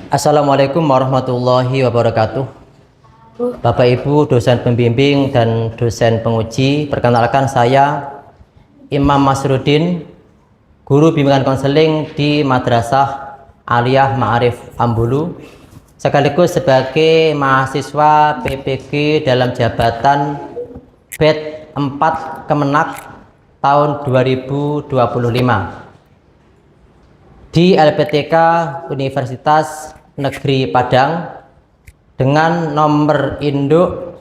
Assalamualaikum warahmatullahi wabarakatuh. Bapak Ibu dosen pembimbing dan dosen penguji, perkenalkan saya Imam Masrudin, guru bimbingan konseling di Madrasah Aliyah Ma'arif Ambulu, sekaligus sebagai mahasiswa PPG dalam jabatan BED 4 Kemenak tahun 2025 di LPTK Universitas Negeri Padang dengan nomor induk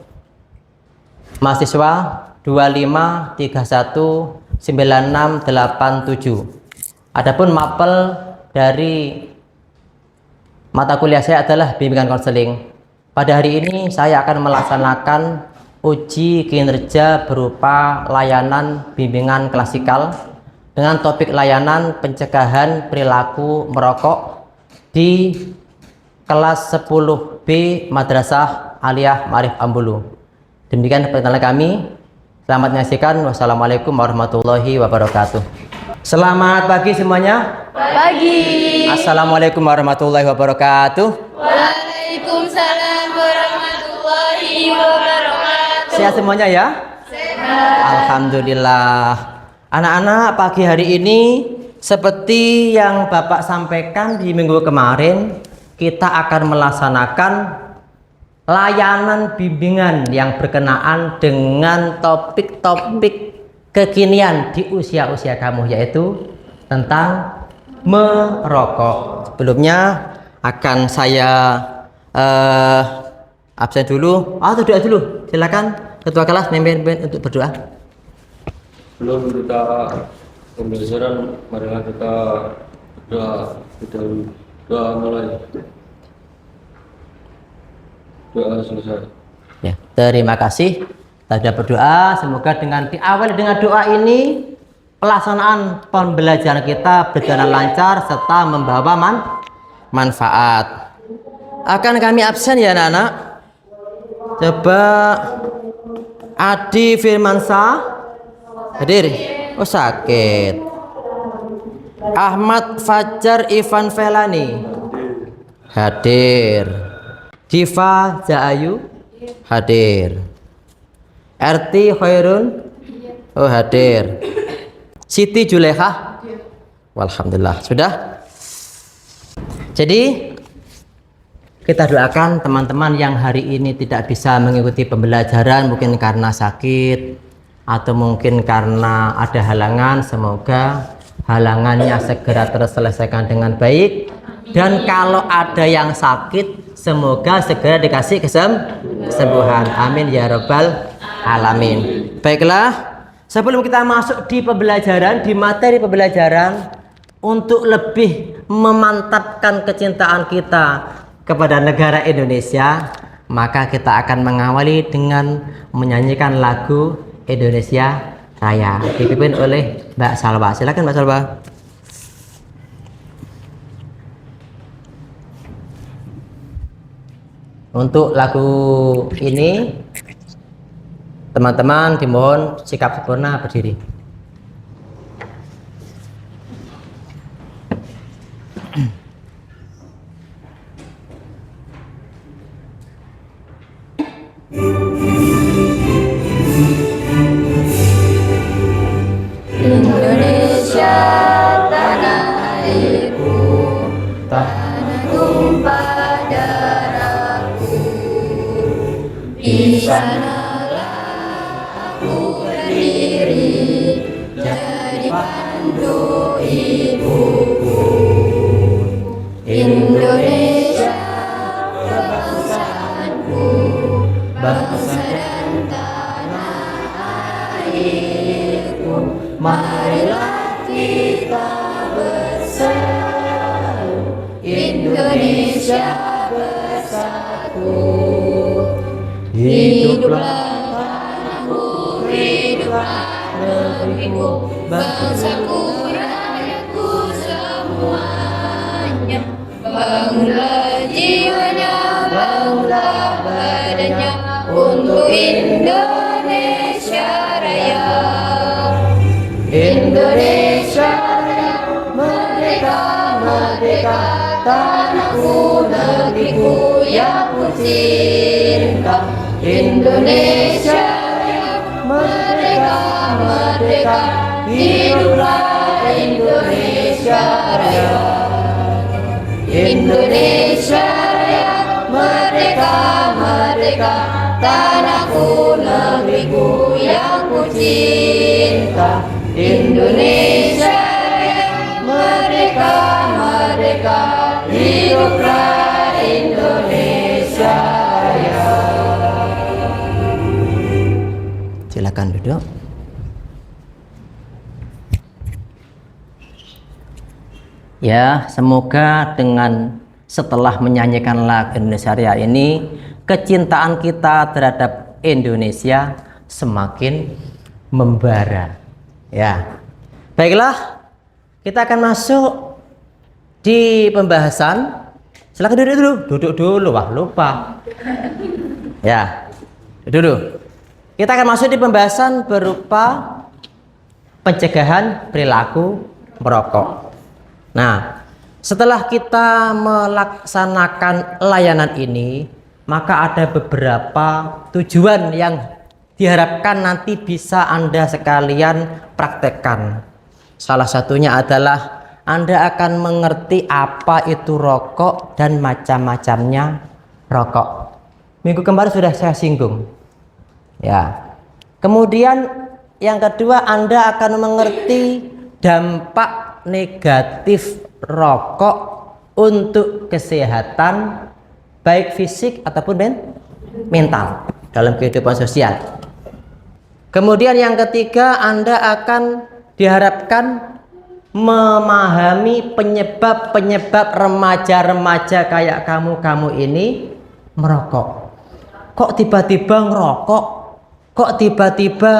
mahasiswa 25319687. Adapun mapel dari mata kuliah saya adalah bimbingan konseling. Pada hari ini saya akan melaksanakan uji kinerja berupa layanan bimbingan klasikal dengan topik layanan pencegahan perilaku merokok di kelas 10B Madrasah Aliyah Ma'arif Ambulu. Demikian perkenalan kami. Selamat menyaksikan. Wassalamualaikum warahmatullahi wabarakatuh. Selamat pagi semuanya. Pagi. Assalamualaikum warahmatullahi wabarakatuh. Waalaikumsalam warahmatullahi wabarakatuh. Sehat semuanya ya? Sehat. Alhamdulillah. Anak-anak, pagi hari ini seperti yang Bapak sampaikan di minggu kemarin, kita akan melaksanakan layanan bimbingan yang berkenaan dengan topik-topik kekinian di usia-usia kamu, yaitu tentang merokok. Sebelumnya akan saya absen dulu atau doa dulu. Silakan ketua kelas memimpin untuk berdoa. Sebelum kita pembelajaran, marilah kita doa mulai. Doa selesai. Ya, terima kasih. Kita sudah berdoa. Semoga dengan diawali dengan doa ini pelaksanaan pembelajaran kita berjalan lancar serta membawa manfaat. Akan kami absen ya anak-anak. Coba Adi Firmansyah hadir. Oh sakit. Ahmad Fajar Ivan Velani hadir. Diva Zaayu hadir. RT Khairun oh hadir. Siti Julekha alhamdulillah sudah. Jadi kita doakan teman-teman yang hari ini tidak bisa mengikuti pembelajaran, mungkin karena sakit atau mungkin karena ada halangan, semoga halangannya segera terselesaikan dengan baik. Dan kalau ada yang sakit, semoga segera dikasih kesembuhan. Amin ya rabbal alamin. Baiklah, sebelum kita masuk di pembelajaran, di materi pembelajaran, untuk lebih memantapkan kecintaan kita kepada negara Indonesia, maka kita akan mengawali dengan menyanyikan lagu Indonesia Raya, dipimpin oleh Mbak Salwa. Silakan Mbak Salwa. Untuk lagu ini, teman-teman dimohon sikap sempurna berdiri. Indonesia tanah airku, tanah tumpah darahku. Di sanalah aku berdiri, jadi pandu ibuku. Indonesia kebangsaanku, bangsa dan tanah airku. Marilah kita bersatu, Indonesia bersatu. Hiduplah tanahku, hiduplah negeriku, bangsaku, rakyatku semuanya. Bangunlah jiwanya, bangunlah badannya untuk Indonesia Raya. Indonesia Raya, merdeka merdeka, tanahku negeriku yang ku cinta. Indonesia yang merdeka, merdeka, hiduplah Indonesia Raya. Indonesia yang merdeka, merdeka, tanahku negeriku yang ku cinta. Indonesia yang merdeka, merdeka, hiduplah Indonesia Raya. Silakan duduk. Ya, semoga dengan setelah menyanyikan lagu Indonesia Raya ini, kecintaan kita terhadap Indonesia semakin membara. Ya, baiklah, kita akan masuk di pembahasan. Silakan duduk dulu. Wah, lupa. Ya, duduk. Kita akan masuk di pembahasan berupa pencegahan perilaku merokok. Nah, setelah kita melaksanakan layanan ini, maka ada beberapa tujuan yang diharapkan nanti bisa Anda sekalian praktekkan. Salah satunya adalah Anda akan mengerti apa itu rokok dan macam-macamnya rokok. Minggu kemarin sudah saya singgung. Ya. Kemudian yang kedua, Anda akan mengerti dampak negatif rokok untuk kesehatan baik fisik ataupun mental dalam kehidupan sosial. Kemudian yang ketiga, Anda akan diharapkan memahami penyebab-penyebab remaja-remaja kayak kamu ini merokok. Kok tiba-tiba ngerokok? Kok tiba-tiba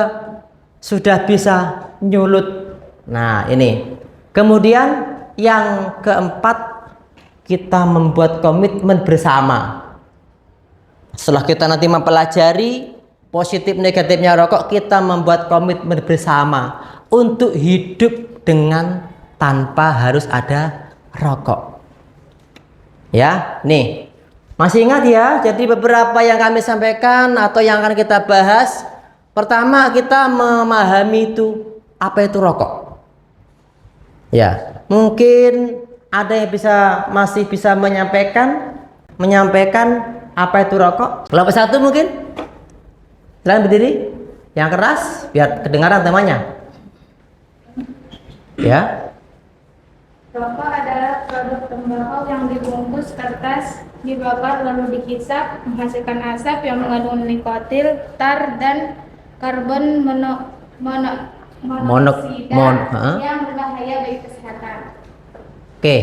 sudah bisa nyulut? Nah, ini. Kemudian yang keempat, kita membuat komitmen bersama. Setelah kita nanti mempelajari positif negatifnya rokok, kita membuat komitmen bersama untuk hidup dengan tanpa harus ada rokok. Ya, nih. Masih ingat ya? Jadi beberapa yang kami sampaikan atau yang akan kita bahas. Pertama, kita memahami itu apa itu rokok. Ya, mungkin ada yang masih bisa menyampaikan apa itu rokok. Kelompok satu mungkin, silahkan berdiri, yang keras biar kedengaran temanya. Ya. Rokok adalah produk tembakau yang dibungkus kertas, dibakar lalu dikisap, menghasilkan asap yang mengandung nikotin, tar, dan karbon monoksida yang berbahaya bagi kesehatan. Oke.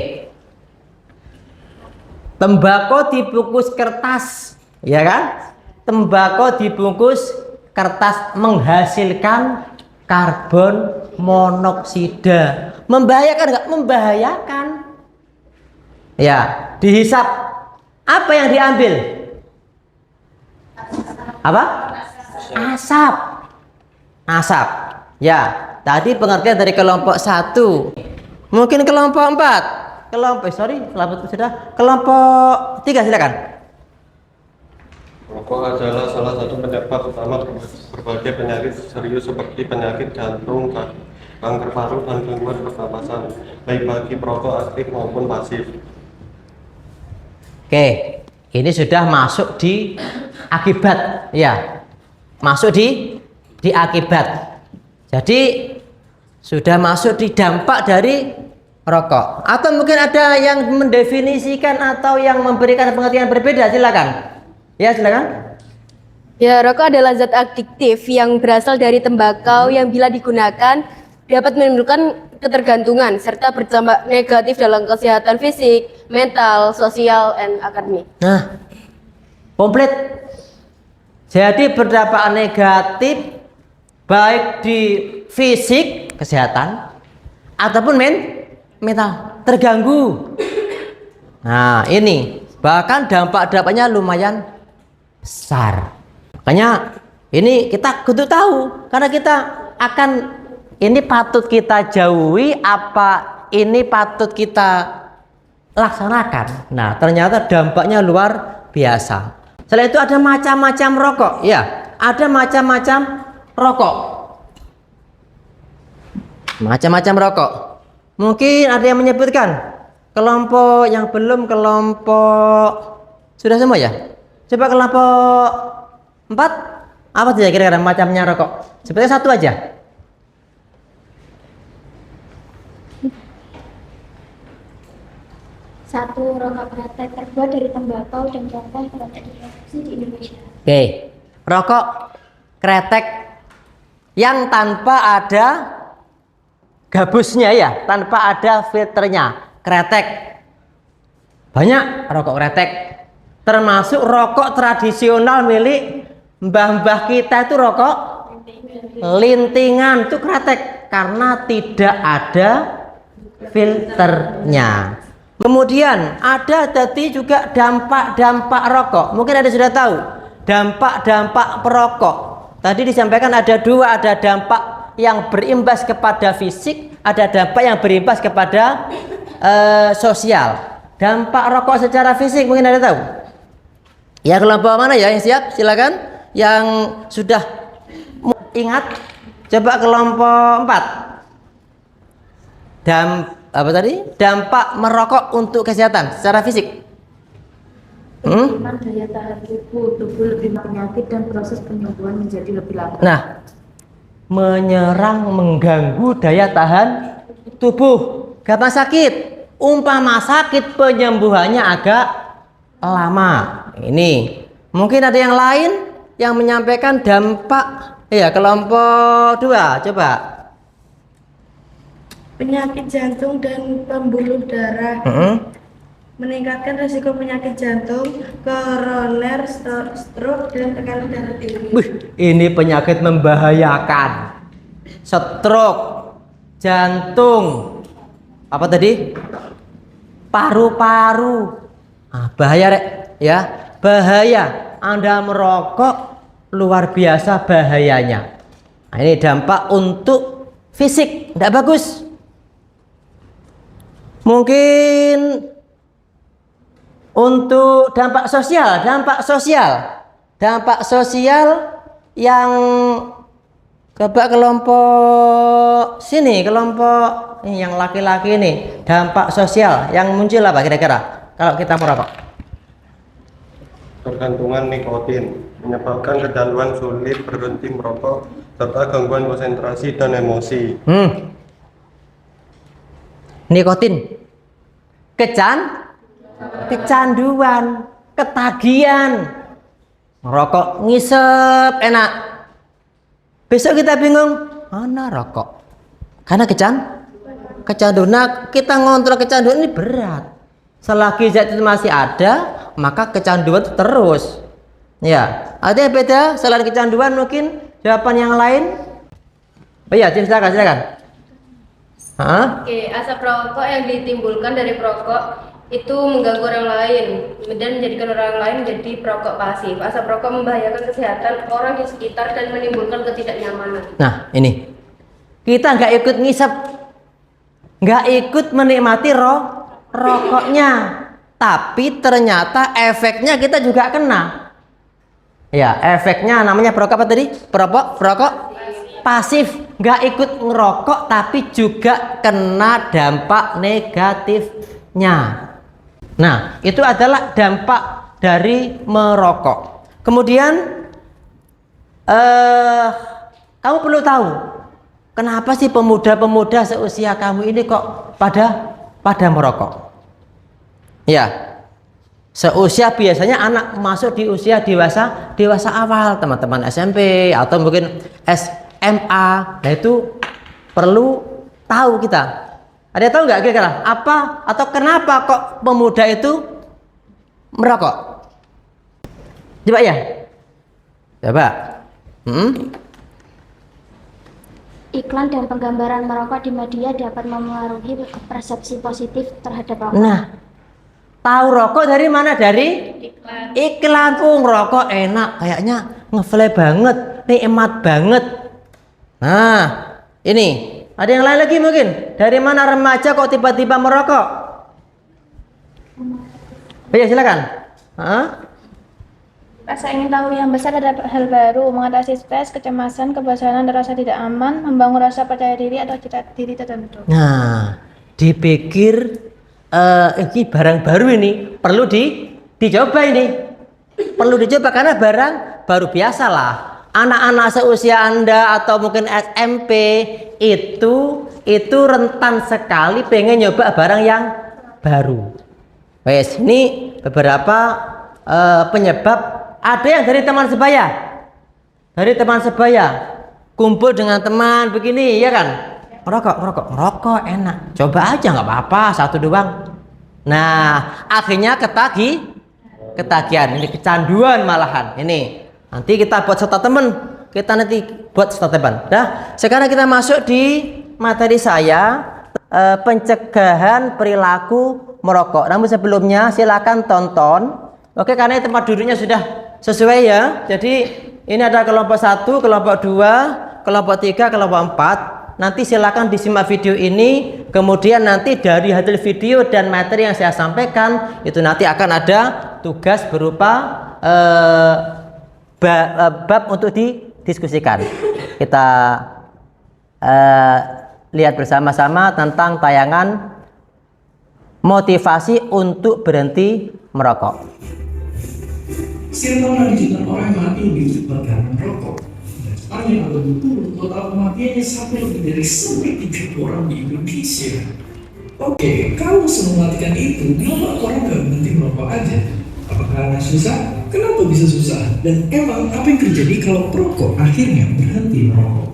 Tembakau dibungkus kertas, ya kan? Tembakau dibungkus kertas menghasilkan karbon monoksida. Membahayakan nggak? Membahayakan. Ya, dihisap. Apa yang diambil? Apa? Asap. Asap. Ya, tadi pengertian dari kelompok 1. Mungkin kelompok 4. Kelompok 3 silakan. Rokok adalah salah satu penyebab utama berbagai penyakit serius seperti penyakit jantung, kanker paru, dan gangguan pernapasan, baik bagi perokok aktif maupun pasif. Oke, ini sudah masuk di akibat, ya, masuk di akibat. Jadi sudah masuk di dampak dari rokok. Atau mungkin ada yang mendefinisikan atau yang memberikan pengertian berbeda, silakan. Ya, silakan. Ya, rokok adalah zat adiktif yang berasal dari tembakau yang bila digunakan dapat menimbulkan ketergantungan serta berdampak negatif dalam kesehatan fisik, mental, sosial, dan akademik. Nah, komplit. Jadi berdampak negatif baik di fisik, kesehatan, ataupun mental, terganggu. Nah, ini bahkan dampaknya lumayan besar. Makanya ini kita kudu tahu, karena kita akan, ini patut kita jauhi, apa ini patut kita laksanakan. Nah, ternyata dampaknya luar biasa. Selain itu ada macam-macam rokok. Ya, ada macam-macam rokok. Macam-macam rokok. Mungkin ada yang menyebutkan kelompok yang belum, kelompok sudah semua ya? Coba kelompok 4. Apa saja kira-kira macamnya rokok? Sebenarnya satu aja. Satu, rokok kretek terbuat dari tembakau dan contoh kretek diproduksi di Indonesia. Oke, rokok kretek yang tanpa ada gabusnya ya, tanpa ada filternya, kretek. Banyak rokok kretek, termasuk rokok tradisional milik mbah-mbah kita itu rokok lintingan, itu kretek karena tidak ada filternya. Kemudian ada tadi juga dampak-dampak rokok. Mungkin ada sudah tahu dampak-dampak perokok. Tadi disampaikan ada dua, ada dampak yang berimbas kepada fisik, ada dampak yang berimbas kepada sosial. Dampak rokok secara fisik mungkin ada tahu? Ya, kelompok mana ya yang siap? Silakan. Yang sudah ingat, coba kelompok 4. Apa tadi? Dampak merokok untuk kesehatan secara fisik. Daya tahan tubuh lebih penyakit dan proses penyembuhan menjadi lebih lambat. Nah, menyerang, mengganggu daya tahan tubuh. Gampang sakit. Umpama sakit, penyembuhannya agak lama. Ini mungkin ada yang lain yang menyampaikan dampak. Ya, kelompok 2 coba. Penyakit jantung dan pembuluh darah, meningkatkan risiko penyakit jantung, koroner, stroke, dan tekanan darah tinggi. Ini penyakit membahayakan. Stroke, jantung, apa tadi? Paru-paru. Bahaya rek, ya, bahaya. Anda merokok luar biasa bahayanya. Nah, ini dampak untuk fisik, tidak bagus. Mungkin untuk dampak sosial yang coba kelompok sini, kelompok ini yang laki-laki ini, dampak sosial yang muncul apa kira-kira kalau kita merokok? Tergantungan nikotin menyebabkan kecanduan, sulit berhenti merokok, serta gangguan konsentrasi dan emosi. Nikotin, kecanduan, ketagihan, rokok ngisep enak. Besok kita bingung mana rokok, karena kecanduan. Nah, kita ngontrol kecanduan ini berat. Selagi zat itu masih ada, maka kecanduan itu terus. Ya, ada yang beda selain kecanduan, mungkin jawaban yang lain. Oh iya, silakan. Oke, asap rokok yang ditimbulkan dari perokok itu mengganggu orang lain dan menjadikan orang lain menjadi perokok pasif. Asap rokok membahayakan kesehatan orang di sekitar dan menimbulkan ketidaknyamanan. Nah, ini kita nggak ikut ngisep, nggak ikut menikmati rokoknya, tapi ternyata efeknya kita juga kena. Ya, efeknya namanya perokok apa tadi? Perokok pasif, nggak ikut ngerokok tapi juga kena dampak negatifnya. Nah, itu adalah dampak dari merokok. Kemudian kamu perlu tahu kenapa sih pemuda-pemuda seusia kamu ini kok pada merokok. Ya, seusia biasanya anak masuk di usia dewasa awal, teman-teman SMP atau mungkin SMA. Nah, itu perlu tahu kita. Ada yang tahu nggak kira-kira apa atau kenapa kok pemuda itu merokok? Coba ya. Coba. Iklan dan penggambaran merokok di media dapat memengaruhi persepsi positif terhadap rokok. Nah, tahu rokok dari mana? Dari iklan. Rokok enak, kayaknya ngeflare banget, nikmat banget. Nah, ini ada yang lain lagi mungkin. Dari mana remaja kok tiba-tiba merokok? Ya silakan. Hah? Rasa ingin tahu yang besar terhadap hal baru, mengatasi stres, kecemasan, kebosanan, dan rasa tidak aman, membangun rasa percaya diri atau cita diri tertentu. Nah, dipikir ini barang baru ini perlu dicoba ini. Perlu dicoba karena barang baru biasalah. Anak-anak seusia Anda atau mungkin SMP itu rentan sekali pengen nyoba barang yang baru. Wes, ini beberapa penyebab. Ada yang dari teman sebaya. Dari teman sebaya kumpul dengan teman begini, ya kan? Ngerokok enak. Coba aja nggak apa-apa, satu doang. Nah, akhirnya ketagihan, ini kecanduan malahan. Ini nanti kita buat serta teman, kita nanti buat serta teman. Dah, sekarang kita masuk di materi saya, pencegahan perilaku merokok. Namun sebelumnya silakan tonton. Oke, karena tempat duduknya sudah sesuai ya. Jadi ini ada kelompok 1, kelompok 2, kelompok 3, kelompok 4. Nanti silakan disimak video ini. Kemudian nanti dari hasil video dan materi yang saya sampaikan itu nanti akan ada tugas berupa bab untuk didiskusikan. Kita lihat bersama-sama tentang tayangan motivasi untuk berhenti merokok. Setiap tahun ada jutaan orang yang mati lebih cepat karena merokok. Dan Jepangnya ada 20, total kematiannya sampai lebih dari 3 orang di Indonesia. Oke, kalau semematikan itu, kenapa orang nggak berhenti merokok aja? Apakah karena susah? Kenapa bisa susah? Dan emang apa yang terjadi kalau perokok akhirnya berhenti merokok?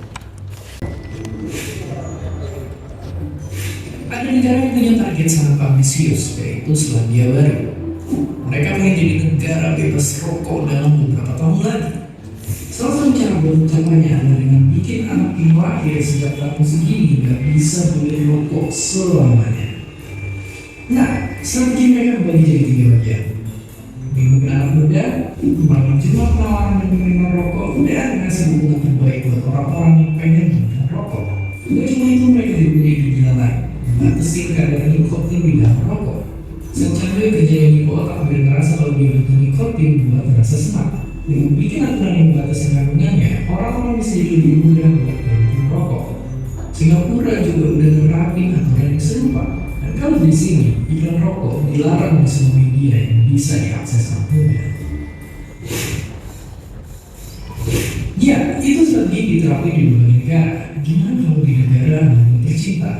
Ada negara yang punya target sangat ambisius, yaitu Selandia Baru. Mereka ingin jadi negara bebas rokok dalam beberapa tahun lagi. Salah satu cara buat mencapainya adalah dengan bikin anak yang lahir sejak tahun segini nggak bisa boleh rokok selamanya. Nah, strategi mereka bagi jadi 3 bagian. Bimbing anak muda, membangun jumlah penawaran dan menerima rokok, dan ngasih dukungan terbaik buat orang-orang yang pengen merokok. Tidak cuma itu, mereka diberi gila lain, membatasi kadar nikotin di dalam rokok. Secanggih kejadian di otak hampir ngerasa kalau dia butuh nikotin buat merasa senang. Dengan bikin aturan yang membatasi kandungannya, orang-orang bisa jadi lebih mudah buat berhenti merokok. Singapura juga udah nerapin aturan yang serupa. Dan kalau di sini, iklan rokok dilarang di semua media yang bisa diakses anak muda. Ya, itu strategi diterapin di berbagai negara. Gimana kalau di negara yang tercinta?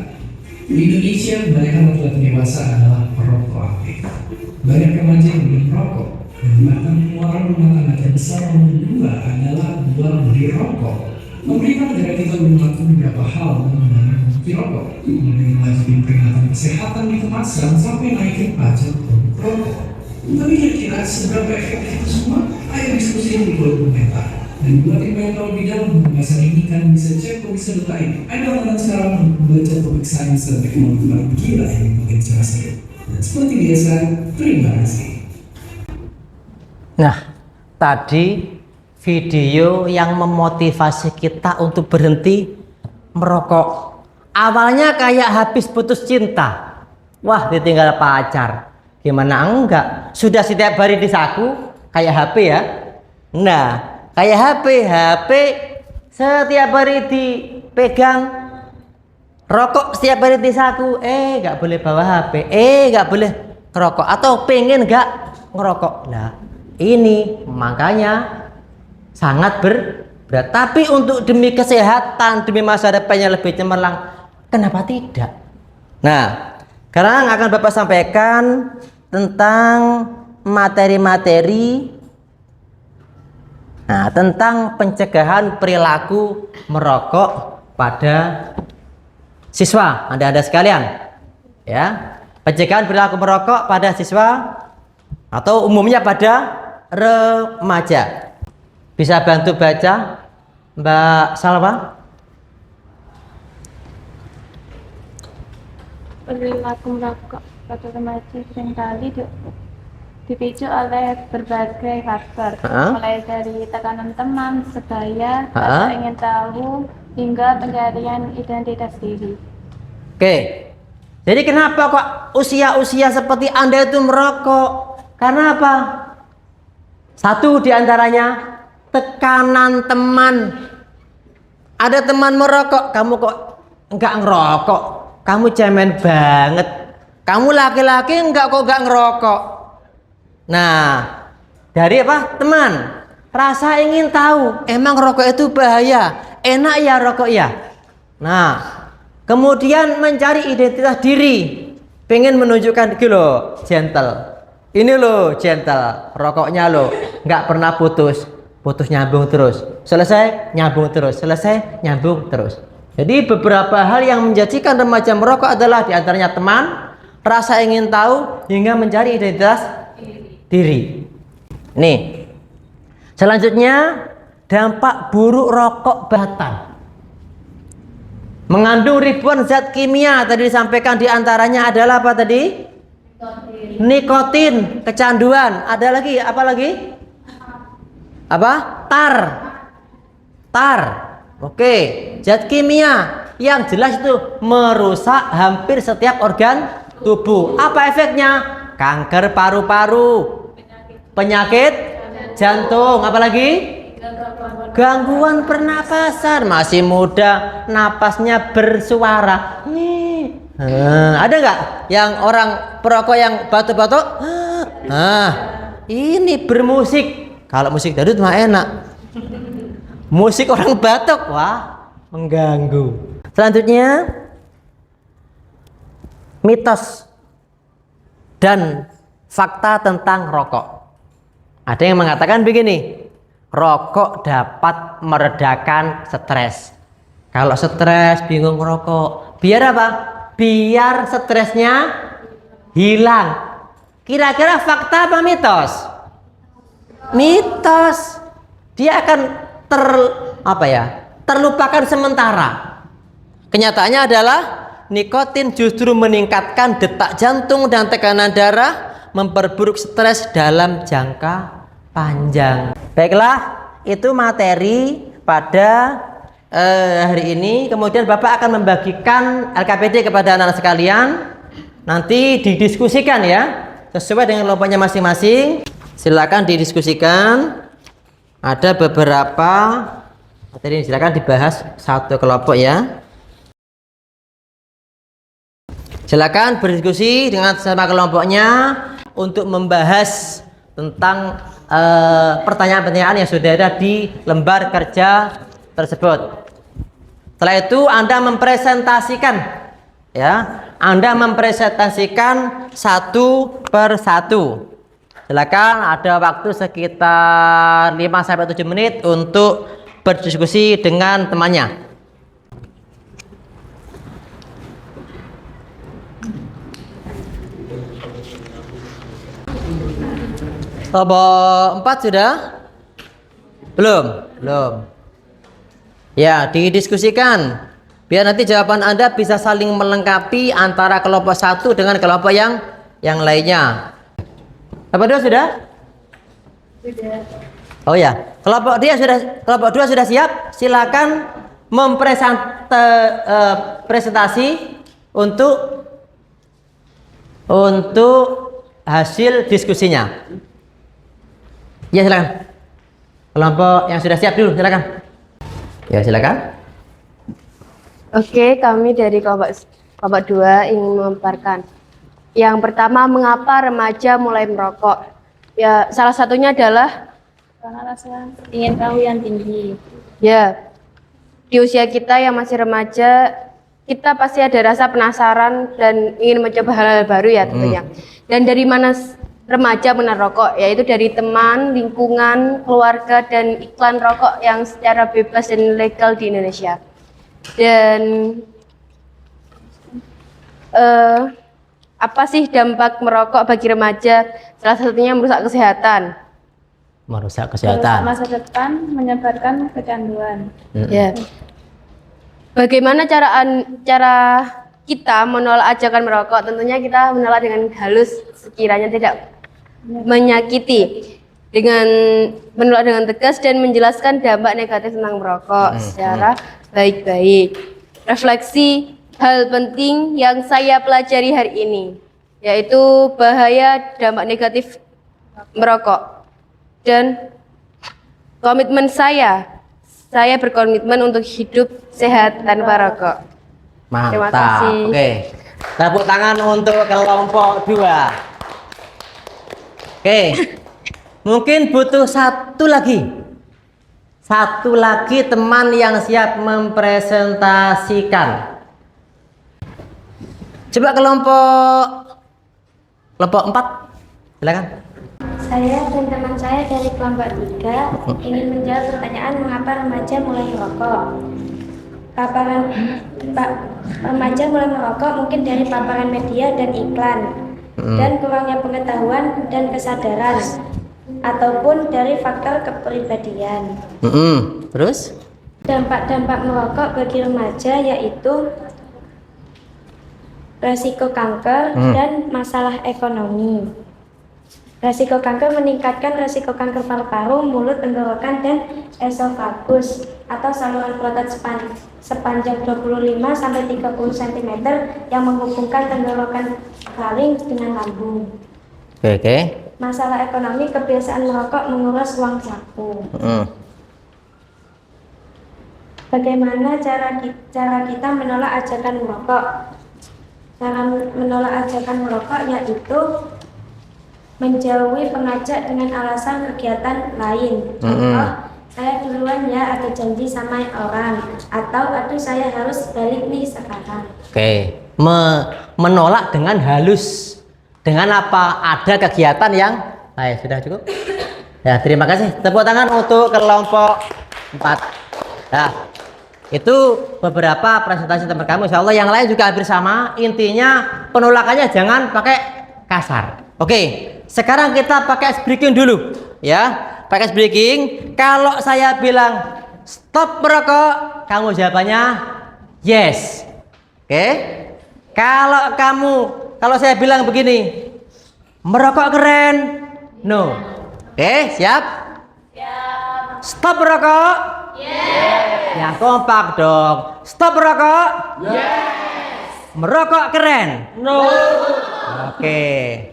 Di Indonesia, banyak laki-laki dewasa adalah perokok aktif. Banyak remaja yang belum merokok. Dan bahkan pengeluaran rumah tangga terbesar nomor 2 adalah jual beli rokok. Pemerintah negara kita belum melakukan beberapa hal untuk mengurangi rokok, mulai wajibin peringatan kesehatan di kemasan sampai naikin pajak produk rokok. Tapi kira-kira seberapa efektif itu semua? Ayo diskusi di kolom komentar. Dan buat yang pengen tahu lebih dalam pembahasan ini kan bisa cek website.id. Ada online sekarang untuk membaca topik sains dan teknologi paling gila yang mungkin secara seru. Dan seperti biasa, terima kasih. Nah, tadi video yang memotivasi kita untuk berhenti merokok. Awalnya kayak habis putus cinta. Wah, ditinggal pacar. Gimana enggak? Sudah setiap hari disaku kayak HP ya. Nah, kayak HP setiap hari dipegang, rokok setiap hari disaku, nggak boleh bawa HP, nggak boleh ngerokok atau pengen nggak ngerokok. Nah, ini makanya sangat berat. Tapi untuk demi kesehatan, demi masa depannya lebih cemerlang, kenapa tidak? Nah, sekarang akan Bapak sampaikan tentang materi-materi tentang pencegahan perilaku merokok pada siswa. Anda sekalian, ya, pencegahan perilaku merokok pada siswa atau umumnya pada remaja. Bisa bantu baca, Mbak Salwa? Perilaku merokok pada remaja seringkali dipicu oleh berbagai faktor, mulai dari tekanan teman, sebaya, rasa ingin tahu, hingga pencarian identitas diri. Oke, Jadi kenapa kok usia-usia seperti Anda itu merokok? Karena apa? Satu diantaranya tekanan teman. Ada teman merokok, kamu kok enggak ngerokok? Kamu cemen banget. Kamu laki-laki enggak kok enggak ngerokok? Nah, dari apa? Teman. Rasa ingin tahu, emang rokok itu bahaya? Enak ya rokok ya? Nah, kemudian mencari identitas diri. Pengen menunjukkan gitu loh, gentle. Ini loh gentle, rokoknya loh nggak pernah putus nyambung terus, selesai nyambung terus, selesai nyambung terus. Jadi beberapa hal yang menjadikan remaja merokok adalah diantaranya teman, rasa ingin tahu, hingga mencari identitas diri. Nih, selanjutnya dampak buruk rokok batang. Mengandung ribuan zat kimia, tadi disampaikan diantaranya adalah apa tadi? Nikotin, kecanduan. Ada lagi, apa lagi? Apa? Tar. Oke, zat kimia yang jelas itu merusak hampir setiap organ tubuh. Apa efeknya? Kanker paru-paru, penyakit jantung, apa lagi? Gangguan pernapasan. Masih muda, napasnya bersuara. Ada nggak yang orang perokok yang batuk-batuk? Ini bermusik. Kalau musik dangdut mah enak. Musik orang batuk, wah, mengganggu. Selanjutnya, mitos dan fakta tentang rokok. Ada yang mengatakan begini, rokok dapat meredakan stres. Kalau stres, bingung rokok. Biar apa? Biar stresnya hilang. Kira-kira fakta apa mitos? Mitos. Dia akan terlupakan sementara. Kenyataannya adalah nikotin justru meningkatkan detak jantung dan tekanan darah, memperburuk stres dalam jangka panjang. Baiklah, itu materi pada hari ini. Kemudian Bapak akan membagikan LKPD kepada anak-anak sekalian. Nanti didiskusikan ya, sesuai dengan kelompoknya masing-masing. Silakan didiskusikan. Ada beberapa materi, silakan dibahas satu kelompok ya. Silakan berdiskusi dengan sama kelompoknya untuk membahas tentang pertanyaan-pertanyaan yang sudah ada di lembar kerja tersebut. Setelah itu Anda mempresentasikan ya, Anda mempresentasikan satu per satu. Silakan, ada waktu sekitar 5-7 menit untuk berdiskusi dengan temannya. Kelompok 4 sudah? Belum. Ya, didiskusikan. Biar nanti jawaban Anda bisa saling melengkapi antara kelompok 1 dengan kelompok yang lainnya. Kelompok 2 sudah? Sudah. Oh ya, kelompok 2 sudah siap. Silakan presentasi untuk hasil diskusinya. Ya, silakan. Kelompok yang sudah siap dulu, silakan. Ya, silakan. Oke, kami dari kelompok 2 ingin memaparkan. Yang pertama, mengapa remaja mulai merokok? Ya, salah satunya adalah Karena rasa ingin tahu yang tinggi. ya, di usia kita yang masih remaja, kita pasti ada rasa penasaran dan ingin mencoba hal-hal baru ya tentunya. Dan dari mana remaja merokok? Yaitu dari teman, lingkungan, keluarga, dan iklan rokok yang secara bebas dan legal di Indonesia. Dan apa sih dampak merokok bagi remaja? Salah satunya merusak kesehatan. Merusak kesehatan. Masa depan, menyebarkan kecanduan. Ya. Bagaimana cara kita menolak ajakan merokok? Tentunya kita menolak dengan halus, sekiranya tidak menyakiti, dengan menolak dengan tegas dan menjelaskan dampak negatif tentang merokok secara baik-baik. Refleksi hal penting yang saya pelajari hari ini, yaitu bahaya dampak negatif merokok. Dan komitmen saya berkomitmen untuk hidup sehat tanpa rokok. Terima Mantap. kasih. Oke. Tepuk tangan untuk kelompok 2. Oke. Mungkin butuh satu lagi teman yang siap mempresentasikan. Coba kelompok 4, silakan. Saya dan teman saya dari kelompok 3 ingin menjawab pertanyaan mengapa remaja mulai merokok. Remaja mulai merokok mungkin dari paparan media dan iklan, dan kurangnya pengetahuan dan kesadaran, ataupun dari faktor kepribadian. Terus? Dampak-dampak merokok bagi remaja yaitu resiko kanker dan masalah ekonomi. Resiko kanker meningkatkan resiko kanker paru-paru, mulut, tenggorokan, dan esofagus atau saluran protot sepanjang 25-30 cm yang menghubungkan tenggorokan faring dengan lambung. Oke. Masalah ekonomi, kebiasaan merokok menguras uang saku. Bagaimana cara kita menolak ajakan merokok? Cara menolak ajakan merokok yaitu menjauhi pengajak dengan alasan kegiatan lain. Contoh, saya duluan ya, ada janji sama orang, atau aduh saya harus balik nih sekarang. Oke. Menolak dengan halus. Dengan apa? Ada kegiatan yang lain. Sudah cukup? Ya, terima kasih. Tepuk tangan untuk kelompok 4. Nah, itu beberapa presentasi teman kamu. Insya Allah yang lain juga hampir sama. Intinya penolakannya jangan pakai kasar. Oke. Sekarang kita pakai ice breaking dulu, ya. Pakai ice breaking. Kalau saya bilang stop merokok, kamu jawabannya yes. Oke. Kalau saya bilang begini, merokok keren, no. Oke, siap? Siap. Stop merokok? Yes. Ya kompak dong. Stop merokok? Yes. Merokok keren? No. Oke.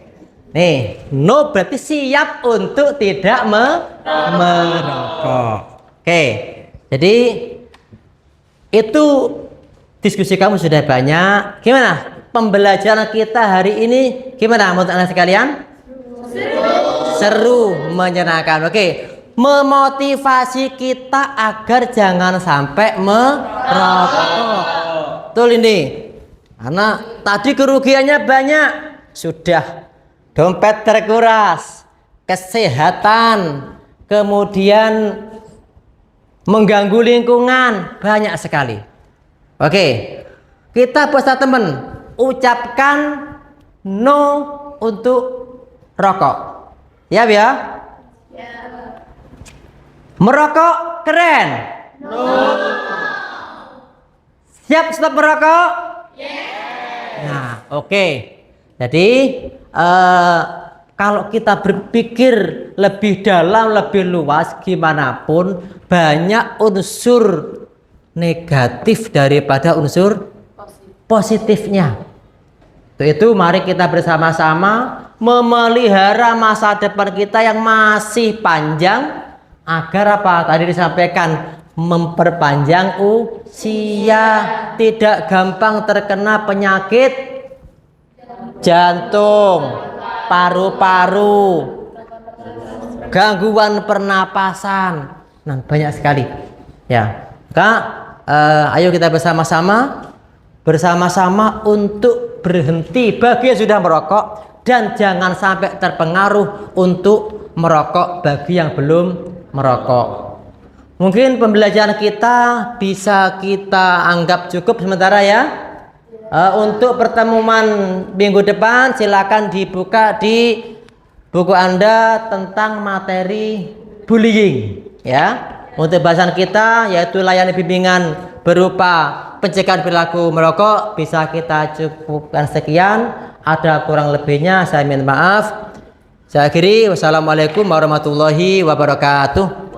Nih, no berarti siap untuk tidak merokok. Oke, jadi itu diskusi kamu sudah banyak. Gimana pembelajaran kita hari ini? Gimana menurut anak sekalian? Seru, menyenangkan. Oke, memotivasi kita agar jangan sampai merokok. Betul ini, karena tadi kerugiannya banyak. Sudah dompet terkuras, kesehatan, kemudian mengganggu lingkungan, banyak sekali. Oke, kita bersama teman ucapkan no untuk rokok. Ya, ya. Merokok keren. No. Siap stop merokok? Yes. Nah, oke. Jadi kalau kita berpikir lebih dalam, lebih luas, gimana pun banyak unsur negatif daripada unsur positifnya. Untuk itu mari kita bersama-sama memelihara masa depan kita yang masih panjang agar apa? Tadi disampaikan memperpanjang usia, tidak gampang terkena penyakit jantung, paru-paru, gangguan pernapasan, nah banyak sekali. Ya, Kak, ayo kita bersama-sama untuk berhenti bagi yang sudah merokok dan jangan sampai terpengaruh untuk merokok bagi yang belum merokok. Mungkin pembelajaran kita bisa kita anggap cukup sementara ya. Untuk pertemuan minggu depan silakan dibuka di buku Anda tentang materi bullying ya. Untuk bahasan kita yaitu layanan bimbingan berupa pencegahan perilaku merokok bisa kita cukupkan sekian. Ada kurang lebihnya saya minta maaf. Saya akhiri, wassalamualaikum warahmatullahi wabarakatuh.